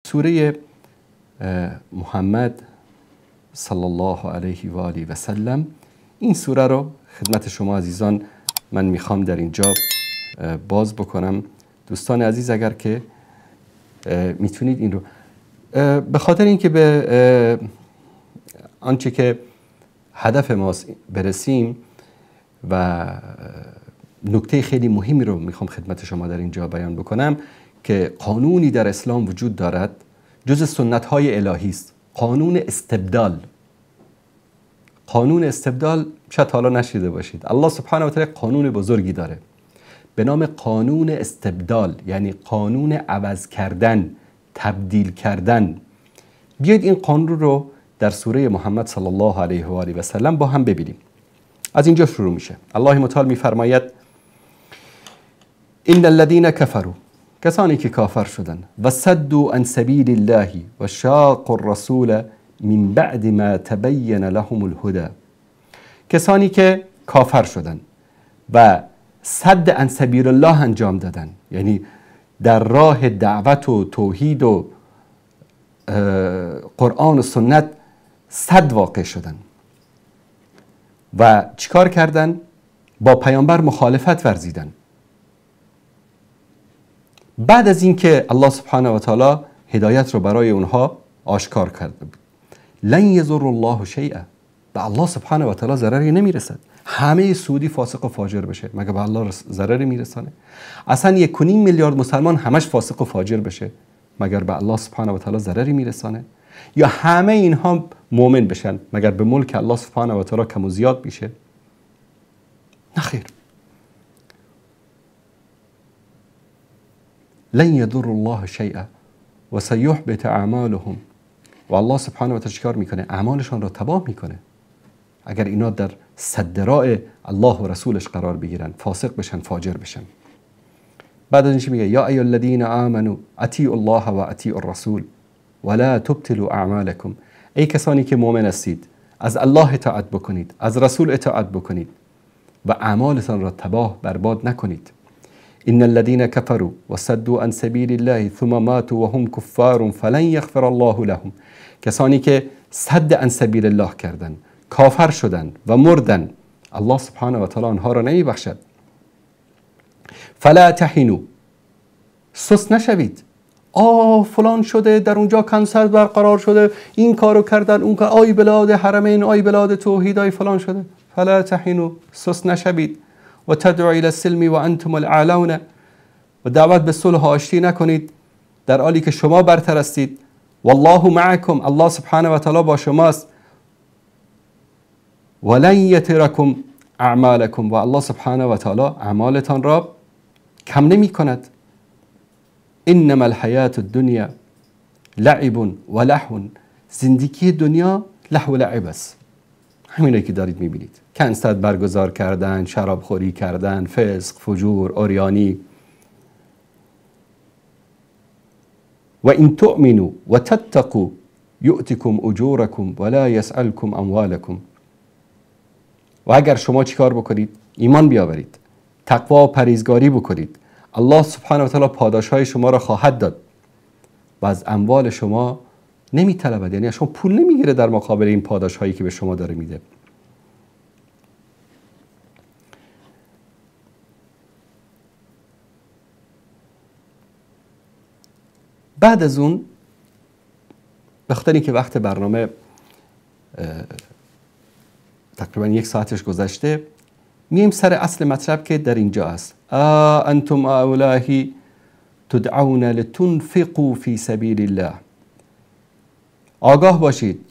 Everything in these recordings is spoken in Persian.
سوره محمد صلی الله علیه و آله و سلم، این سوره رو خدمت شما عزیزان من میخوام در اینجا باز بکنم. دوستان عزیز اگر که میتونید این رو به خاطر اینکه به آنچه که هدف ماست برسیم و نکته خیلی مهمی رو میخوام خدمت شما در اینجا بیان بکنم که قانونی در اسلام وجود دارد جز سنت های الهی است، قانون استبدال. قانون استبدال شاید حالا نشیده باشید. الله سبحانه و تعالی قانون بزرگی داره به نام قانون استبدال، یعنی قانون عوض کردن، تبدیل کردن. بیاید این قانون رو در سوره محمد صلی الله علیه و آله و سلم با هم ببینیم. از اینجا شروع میشه. الله متعال میفرماید ان الذين كفروا، کسانی که کافر شدن، و صدوا عن سبیل الله و شاقوا الرسول من بعد ما تبین لهم الهدى، کسانی که کافر شدن و صد عن سبیل الله انجام دادن، یعنی در راه دعوت و توحید و قرآن و سنت صد واقع شدن و چیکار کردن؟ با پیامبر مخالفت ورزیدن. بعد از اینکه الله سبحانه و تعالی هدایت رو برای اونها آشکار کرده بود، لن یضر الله شیئا، به الله سبحانه و تعالی ضرری نمیرسد. همه سعودی فاسق و فاجر بشه مگه به الله ضرری میرسانه؟ اصلا 1.5 میلیارد مسلمان همش فاسق و فاجر بشه مگر به الله سبحانه و تعالی ضرری میرسانه؟ یا همه اینها مؤمن بشن مگر به ملک الله سبحانه و تعالی کم و زیاد میشه؟ نخیر. لن یضر الله شیئا و سیحبط اعمالهم، و الله سبحانه و تعالی چیکار میکنه؟ اعمالشان را تباه میکنه اگر اینا در صدراء الله و رسولش قرار بگیرن، فاسق بشن، فاجر بشن. بعد از اینش میگه یا ایها الذین آمنوا اطیعوا الله و اطیعوا الرسول ولا تبطلوا اعمالکم، ای کسانی که مؤمن هستید از الله اطاعت بکنید، از رسول اطاعت بکنید و اعمالتان را تباه برباد نکنید. ان الذين كفروا وصدوا عن سبيل الله ثم ماتوا وهم كفار فلن يغفر الله لهم، کسانی که صد عن سبیل الله کردن، کافر شدن و مردن، الله سبحانه و تعالی آنها را نمیبخشد. فلا تهنوا، سست نشوید. فلان شده، در اونجا کنسر برقرار شده، این کارو کردن، اون کار، آی بلاد حرمین، آی بلاد توحید، آی فلان شده. فلا تهنوا، سست نشوید. و تدعوا الى السلم و انتم الاعلون، و دعوت به صلح و آشتی نکنید در حالی که شما برتر هستید. والله معکم، الله سبحانه و تعالی با شماست. ولن یترکم اعمالکم، و الله سبحانه و تعالی اعمالتان را کم نمی کند. انما الحیات الدنیا لعب و لهو، زندگی دنیا لهو و لعب است. همینه که دارید میبینید، کنسرت برگزار کردن، شراب خوری کردن، فسق، فجور، عریانی. و این تؤمنوا و تتقوا یؤتکم اجورکم ولا یسألکم اموالکم، و اگر شما چیکار بکنید؟ ایمان بیاورید، تقوا و پرهیزگاری بکنید، الله سبحانه و تعالی پاداشهای شما را خواهد داد و از اموال شما نمیطلبد، یعنی شما پول نمیگیره در مقابل این پاداشهایی که به شما داره میده. بعد از اون، به خاطر اینکه وقت برنامه تقریبا 1 ساعتش گذشته، میایم سر اصل مطلب که در اینجا است. انتم اولایی تدعون لتنفقوا فی سبیل الله، آگاه باشید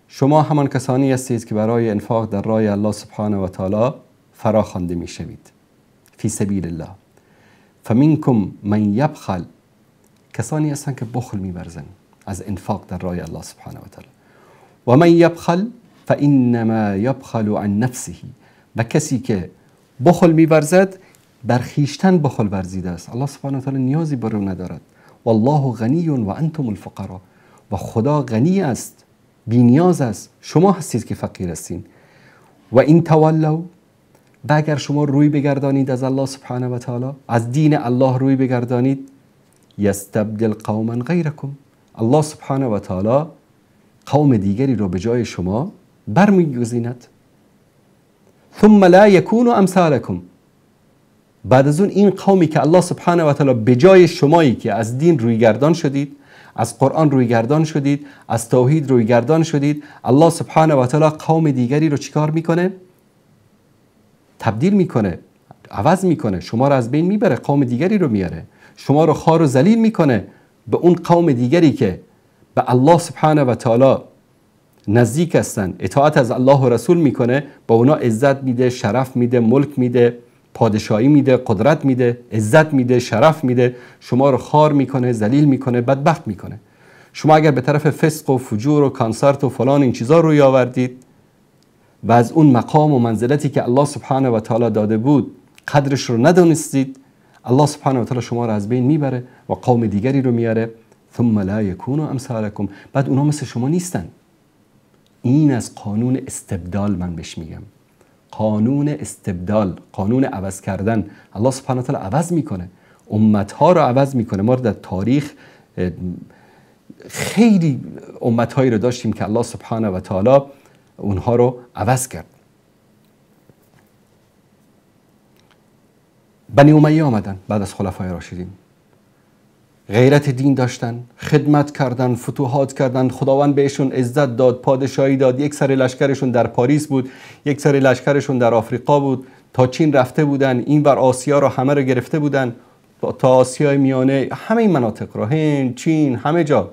شما همان کسانی هستید که برای انفاق در راه الله سبحانه و تعالی فراخوانده میشوید. فی سبیل الله. فمنکم من یبخل، کسانی هستند که بخل می‌ورزند از انفاق در راه الله سبحانه و تعالی. و من یبخل فانما یبخل عن نفسه، و کسی که بخل می‌ورزد بر خویشتن بخل ورزیده است. الله سبحانه و تعالی نیازی بر او ندارد. والله غنی و انتم الفقراء، و خدا غنی است، بی نیاز است، شما هستید که فقیر هستین. و این تولوا، و اگر شما روی بگردانید از الله سبحانه و تعالی، از دین الله روی بگردانید، یستبدل قوما غیرکم، الله سبحانه و تعالی قوم دیگری رو به جای شما برمیگزیند. ثم لا یکونوا امثالکم. بعد از اون این قومی که الله سبحانه و تعالی به جای شمایی که از دین رویگردان شدید، از قرآن رویگردان شدید، از توحید رویگردان شدید، الله سبحانه و تعالی قوم دیگری رو چیکار میکنه؟ تبدیل میکنه، عوض میکنه، شما رو از بین میبره، قوم دیگری رو میاره، شما رو خوار و ذلیل میکنه به اون قوم دیگری که به الله سبحانه و تعالی نزدیک هستن، اطاعت از الله و رسول میکنه، با اونا عزت میده، شرف میده، ملک میده، پادشاهی میده، قدرت میده، عزت میده، شرف میده، شما رو خوار میکنه، ذلیل میکنه، بدبخت میکنه. شما اگر به طرف فسق و فجور و کانسرت و فلان این چیزا روی آوردید و از اون مقام و منزلتی که الله سبحانه و تعالی داده بود قدرش رو ندونستید، الله سبحانه و تعالی شما رو از بین میبره و قوم دیگری رو میاره. ثم لا یکونوا امثالکم. بعد اونا مثل شما نیستن. این از قانون استبدال من بهش میگم. قانون استبدال، قانون عوض کردن. الله سبحانه و تعالی عوض میکنه، امتها رو عوض میکنه. ما در تاریخ خیلی امتهایی رو داشتیم که الله سبحانه و تعالی اونها رو عوض کرد. بنی امیه آمدن بعد از خلفای راشدین، غیرت دین داشتن، خدمت کردن، فتوحات کردن، خداوند بهشون عزت داد، پادشاهی داد. یک سر لشکرشون در پاریس بود، یک سر لشکرشون در آفریقا بود، تا چین رفته بودن، این ور آسیا رو همه رو گرفته بودن، تا آسیای میانه، همه این مناطق رو، هند، چین، همه جا.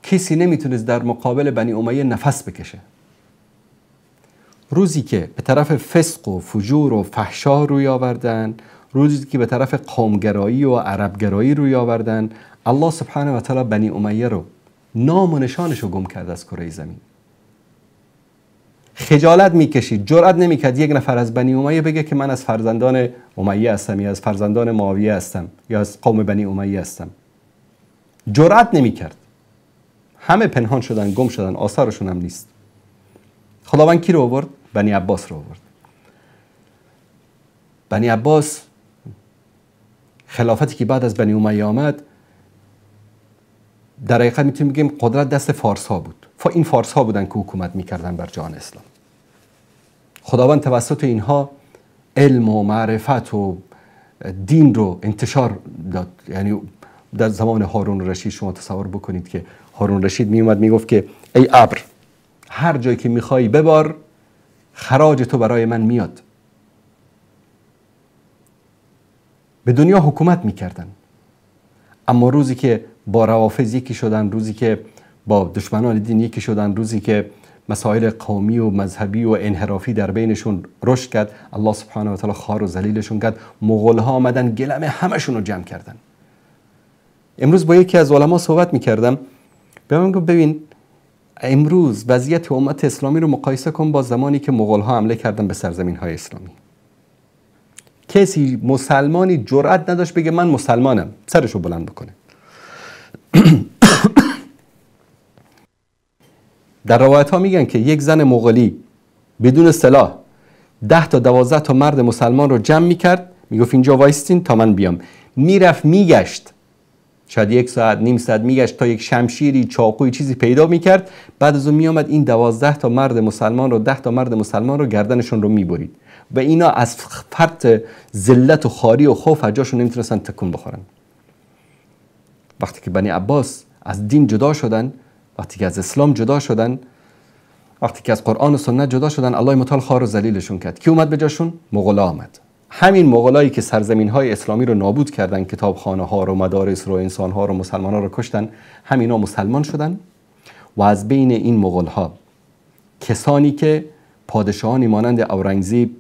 کسی نمیتونست در مقابل بنی امیه نفس بکشه. روزی که به طرف فسق و فجور و فحشا روی آوردن، روزی که به طرف قومگرایی و عربگرایی روی آوردن، الله سبحانه و تعالی بنی امیه رو نام و نشانش رو گم کرد از کره زمین. خجالت میکشید، جرئت نمیکرد یک نفر از بنی امیه بگه که من از فرزندان امیه هستم یا از فرزندان معاویه هستم یا از قوم بنی امیه هستم. جرئت نمیکرد. همه پنهان شدن، گم شدن، آثارشون هم نیست. خداوند کی رو آورد؟ بنی عباس رو آورد. بنی عباس خلافتی که بعد از بنی امیه آمد، در حقیقت میتونیم بگیم قدرت دست فارس ها بود. این فارس ها بودن که حکومت میکردن بر جهان اسلام. خداوند توسط اینها علم و معرفت و دین رو انتشار داد. یعنی در زمان هارون رشید شما تصور بکنید که هارون رشید میومد میگفت که ای ابر، هر جایی که میخوایی ببار، خراج تو برای من میاد. به دنیا حکومت میکردن، اما روزی که با روافض یکی شدن، روزی که با دشمنان دین یکی شدن، روزی که مسائل قومی و مذهبی و انحرافی در بینشون رشد کرد، الله سبحانه و تعالی خوار و ذلیلشون کرد. مغول‌ها آمدن گلم همشون رو جمع کردن. امروز با یکی از علما صحبت میکردم، بهم گفت ببین امروز وضعیت امت اسلامی رو مقایسه کن با زمانی که مغول‌ها حمله کردن به سرزمین‌های اسلامی. کسی مسلمانی جرئت نداشت بگه من مسلمانم، سرشو بلند بکنه. در روایت ها میگن که یک زن مغولی بدون سلاح 10 تا 12 تا مرد مسلمان رو جمع میکرد، میگفت اینجا وایستین تا من بیام. میرفت میگشت، شاید 1 ساعت نیم ساعت میگشت تا یک شمشیری، چاقوی، چیزی پیدا میکرد. بعد از اون میامد این 12 تا مرد مسلمان رو، 10 تا مرد مسلمان رو گردنشون رو میبرید و اینا از فرط ذلت و خواری و خوف جاشون نمیتونستن تکون بخورن. وقتی که بنی عباس از دین جدا شدن، وقتی که از اسلام جدا شدن، وقتی که از قرآن و سنت جدا شدن، الله متعال خوار و ذلیلشون کرد. کی اومد به جاشون؟ مغولا آمد. همین مغولایی که سرزمین‌های اسلامی رو نابود کردن، کتابخانه‌ها رو، مدارس رو، انسان‌ها رو، مسلمان‌ها رو کشتن، همینا مسلمان شدن. و از بین این مغول‌ها کسانی که پادشاهانی مانند اورنگزیب،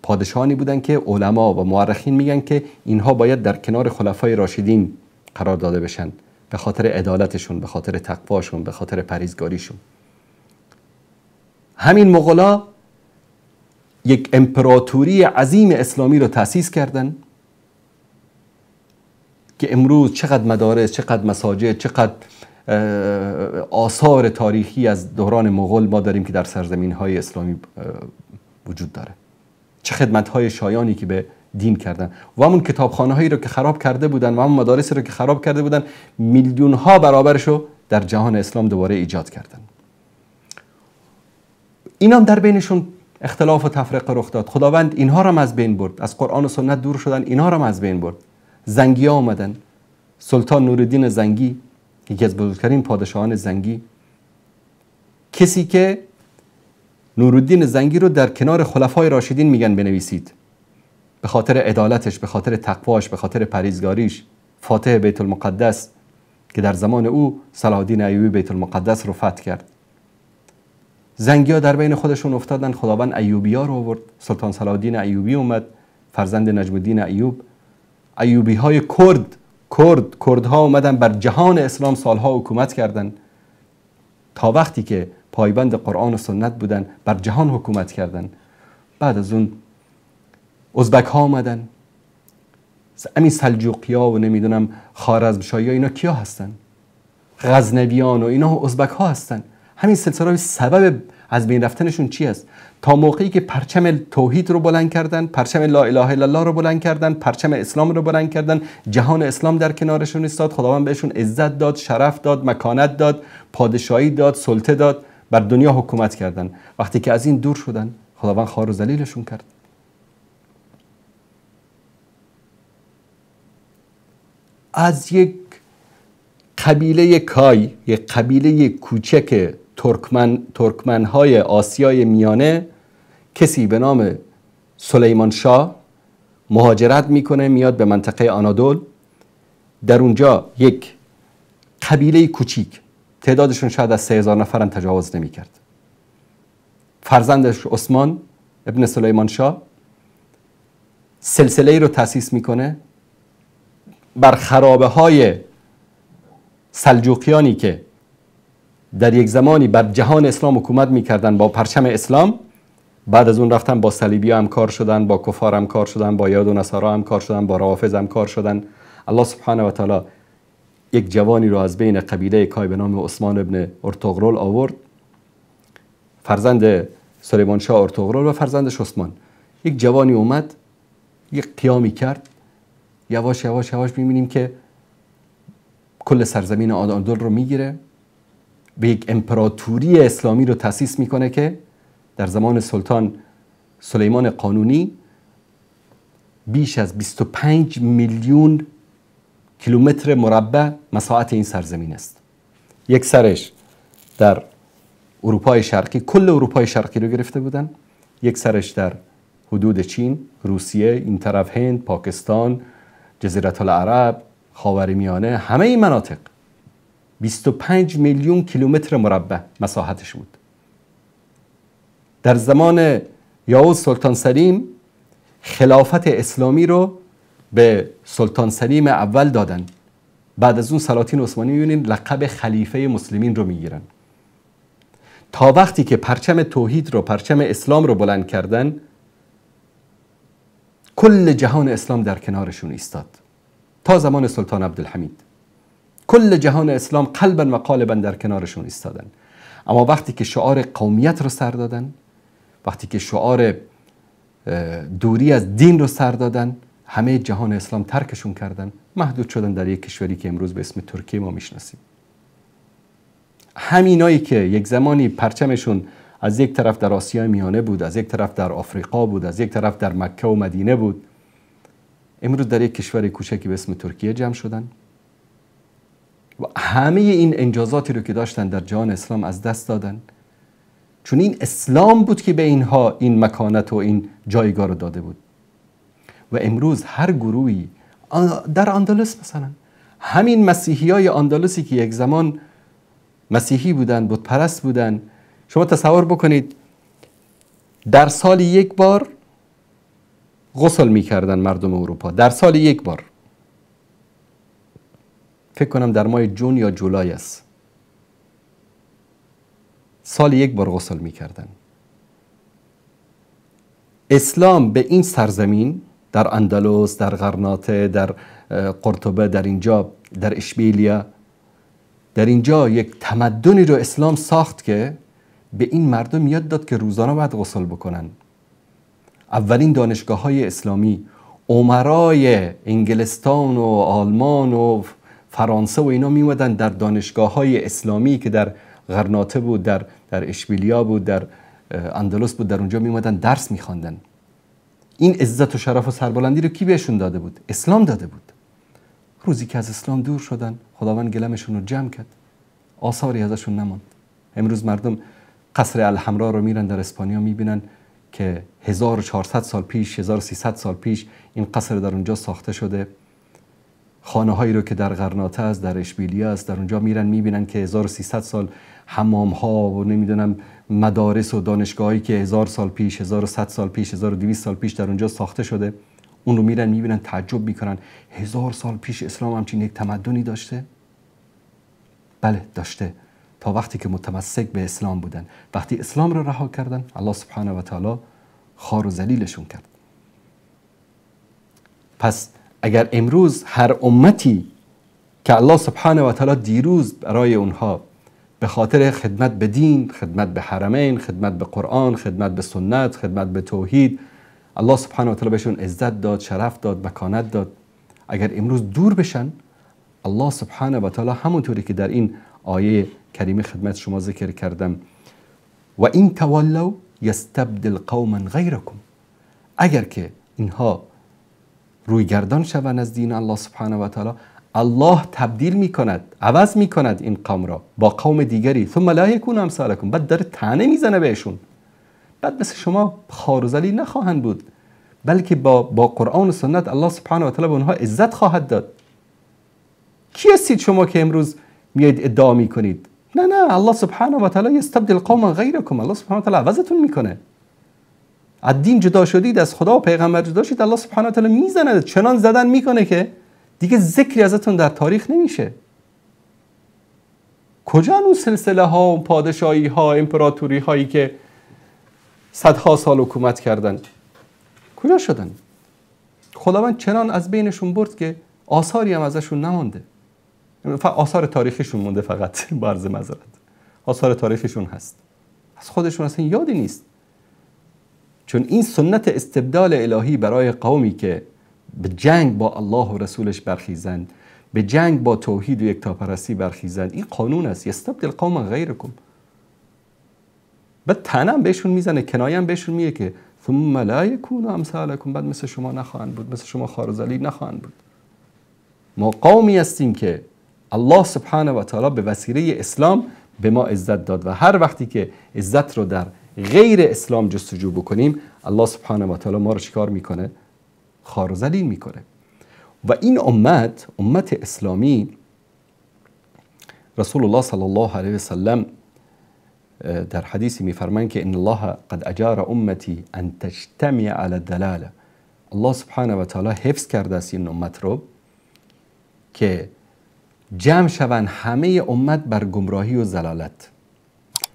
پادشاهانی بودن که علما و مورخین میگن که اینها باید در کنار خلفای راشدین قرار داده بشن، به خاطر عدالتشون، به خاطر تقواشون، به خاطر پرهیزگاریشون. همین مغولا یک امپراتوری عظیم اسلامی رو تأسیس کردن که امروز چقدر مدارس، چقدر مساجد، چقدر آثار تاریخی از دوران مغول ما داریم که در سرزمین‌های اسلامی وجود داره. چه خدمت‌های شایانی که به دین کردن و همون کتابخانه هایی رو که خراب کرده بودن و همون مدارس رو که خراب کرده بودن میلیون ها برابرش رو در جهان اسلام دوباره ایجاد کردن. اینا هم در بینشون اختلاف و تفرقه رخ داد. خداوند اینها رو هم از بین برد، از قرآن و سنت دور شدن، اینها رو هم از بین برد. زنگی ها آمدن. سلطان نورالدین زنگی، یکی از بزرگترین پادشاهان زنگی، کسی که نورالدین زنگی رو در کنار خلفای راشدین میگن بنویسید، به خاطر عدالتش، به خاطر تقواش، به خاطر پرهیزگاریش، فاتح بیت المقدس که در زمان او صلاح الدین ایوبی بیت المقدس رو فتح کرد. زنگی ها در بین خودشون افتادن، خداوند ایوبی ها رو آورد. سلطان صلاح الدین ایوبی اومد، فرزند نجم الدین ایوب. ایوبی های کردها اومدن بر جهان اسلام سالها حکومت کردن، تا وقتی که پایبند قرآن و سنت بودن بر جهان حکومت کردن. بعد از اون ازبک ها اومدن، همین سلجوقی ها و نمیدونم خوارزمشاهی ها، اینا کیا هستن؟ غزنویان و اینا ازبک ها هستن. همین سلسله سبب از بین رفتنشون چی است؟ تا موقعی که پرچم توحید رو بلند کردن، پرچم لا اله الا الله رو بلند کردن، پرچم اسلام رو بلند کردن، جهان اسلام در کنارشون ایستاد، خداوند بهشون عزت داد، شرف داد، مکانت داد، پادشاهی داد، سلطه داد، بر دنیا حکومت کردن. وقتی که از این دور شدن، خداوند خوار و ذلیلشون کرد. از یک قبیله کای، یک قبیله کوچک ترکمن‌های آسیای میانه، کسی به نام سلیمان شاه مهاجرت میکنه، میاد به منطقه آنادول. در اونجا یک قبیله کوچیک، تعدادشون شاید از 3000 نفرن تجاوز نمیکرد. فرزندش عثمان ابن سلیمان شاه سلسله‌ای رو تأسیس میکنه بر خرابه های سلجوقیانی که در یک زمانی بر جهان اسلام حکومت میکردن با پرچم اسلام. بعد از اون رفتن با صلیبی هم کار شدن، با کفار هم کار شدن، با یهود و نصارا هم کار شدن، با روافض هم کار شدن. الله سبحانه و تعالی یک جوانی رو از بین قبیله کای به نام عثمان ابن ارطغرل آورد، فرزند سلیمان شاه ارطغرل و فرزندش عثمان. یک جوانی اومد، یک قیامی کرد، یواش یواش یواش میبینیم که کل سرزمین آنادول رو میگیره، به یک امپراتوری اسلامی رو تأسیس میکنه که در زمان سلطان سلیمان قانونی بیش از 25 میلیون کیلومتر مربع مساحت این سرزمین است. یک سرش در اروپای شرقی، کل اروپای شرقی رو گرفته بودن، یک سرش در حدود چین، روسیه، این طرف هند، پاکستان، جزیره العرب، خاورمیانه، همه این مناطق 25 میلیون کیلومتر مربع مساحتش بود. در زمان یائوز سلطان سلیم خلافت اسلامی رو به سلطان سلیم اول دادن. بعد از اون سلاطین عثمانی می‌بینین لقب خلیفه مسلمین رو میگیرن. تا وقتی که پرچم توحید رو، پرچم اسلام رو بلند کردن، کل جهان اسلام در کنارشون ایستاد. تا زمان سلطان عبدالحمید کل جهان اسلام قلبا و قالبا در کنارشون ایستادن. اما وقتی که شعار قومیت رو سر دادن، وقتی که شعار دوری از دین رو سر دادن، همه جهان اسلام ترکشون کردن، محدود شدن در یک کشوری که امروز به اسم ترکیه ما میشناسیم. همینایی که یک زمانی پرچمشون از یک طرف در آسیای میانه بود، از یک طرف در آفریقا بود، از یک طرف در مکه و مدینه بود، امروز در یک کشور کوچکی به اسم ترکیه جمع شدن و همه این انجازاتی رو که داشتن در جهان اسلام از دست دادن، چون این اسلام بود که به اینها این مکانت و این جایگاه رو داده بود. و امروز هر گروهی در اندلس، مثلا همین مسیحیای اندلسی که یک زمان مسیحی بودن، بت پرست بودن، شما تصور بکنید در سال یک بار غسل میکردن مردم اروپا، در سال یک بار، فکر کنم در ماه جون یا جولای است، سال یک بار غسل میکردن. اسلام به این سرزمین، در اندلس، در غرناطه، در قرطبه، در اینجا، در اشبیلیا، در اینجا یک تمدنی رو اسلام ساخت که به این مردم یاد داد که روزانه باید غسل بکنن. اولین دانشگاه های اسلامی، امرای انگلستان و آلمان و فرانسه و اینا میومدن در دانشگاه های اسلامی که در غرناطه بود، در اشبیلیا بود، در اندلس بود، در اونجا میومدن درس میخواندن. این عزت و شرف و سربلندی رو کی بهشون داده بود؟ اسلام داده بود. روزی که از اسلام دور شدن، خداوند گلمشون رو جمع کرد، آثاری ازشون نماند. امروز مردم قصر الحمرا رو میرن در اسپانیا میبینن که 1400 سال پیش، 1300 سال پیش این قصر در اونجا ساخته شده. خانه هایی رو که در غرناطه است، در اشبیلیا است، در اونجا میرن میبینن که 1300 سال حمام ها و نمیدونم مدارس و دانشگاهایی که 1000 سال پیش، 1100 سال پیش، 1200 سال پیش در اونجا ساخته شده. اون رو میرن میبینن، تعجب میکنن 1000 سال پیش اسلام همچین یک تمدنی داشته؟ بله داشته، تا وقتی که متمسک به اسلام بودن. وقتی اسلام رو رها کردن، الله سبحانه و تعالی خار و ذلیلشون کرد. پس اگر امروز هر امتی که الله سبحانه و تعالی دیروز برای اونها به خاطر خدمت به دین، خدمت به حرمین، خدمت به قرآن، خدمت به سنت، خدمت به توحید، الله سبحانه و تعالی بهشون عزت داد، شرف داد، مکانت داد، اگر امروز دور بشن، الله سبحانه و تعالی همونطوری که در این آیه کریمه خدمت شما ذکر کردم، و این تولوا یستبدل قوما غیرکم، اگر که اینها روی گردان شوند از دین الله سبحانه و تعالی، الله تبدیل میکند، عوض میکند این قوم را با قوم دیگری، ثم لا یکون امثالکم، بعد داره طعنه میزنه بهشون، بعد مثل شما خار و ذلیل نخواهند بود، بلکه با قرآن و سنت الله سبحانه و تعالی به اونها عزت خواهد داد. کی هستید شما که امروز میاید ادعا میکنید نه الله سبحانه و تعالی یستبدل قوما غیرکم، الله سبحانه و تعالی عوضتون میکنه، از دین جدا شدید، از خدا و پیغمبر جدا شدید، الله سبحانه و تعالی میزنه، چنان زدن میکنه که دیگه ذکری ازتون در تاریخ نمیشه. کجا اون سلسله ها و پادشاهی ها، امپراتوری هایی که صدها سال حکومت کردن کجا شدن؟ خداوند چنان از بینشون برد که آثاری هم ازشون نمانده. آثار تاریخیشون مونده، فقط برز معذرت، آثار تاریخیشون هست، از خودشون اصلا یادی نیست. چون این سنت استبدال الهی برای قومی که به جنگ با الله و رسولش برخیزند، به جنگ با توحید و یکتاپرستی برخیزند، این قانون است، یستبدل قوما غیرکم. بعد طعنه بهشون میزنه، کنایه بهشون میگه که ثم لا یکونوا امثالکم، بعد مثل شما نخواهند بود، مثل شما خار و ذلیل نخواهند بود. ما قومی هستیم که الله سبحانه و تعالی به وسیله اسلام به ما عزت داد و هر وقتی که عزت رو در غیر اسلام جستجو بکنیم، الله سبحانه و تعالی ما رو چیکار میکنه؟ خار و ذلیل میکنه. و این امت اسلامی، رسول الله صلی الله علیه و سلم در حدیثی میفرمایند که ان الله قد اجار امتی ان تجتمع علی الدلاله، الله سبحانه و تعالی حفظ کرده است این امت رو که جمع شوند همه امت بر گمراهی و ضلالت.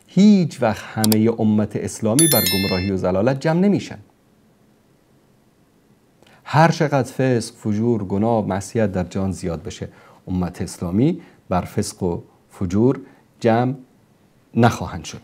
هیچ وقت همه امت اسلامی بر گمراهی و ضلالت جمع نمیشن. هر چقدر فسق، فجور، گناه، معصیت در جهان زیاد بشه، امت اسلامی بر فسق و فجور جمع نخواهند شد.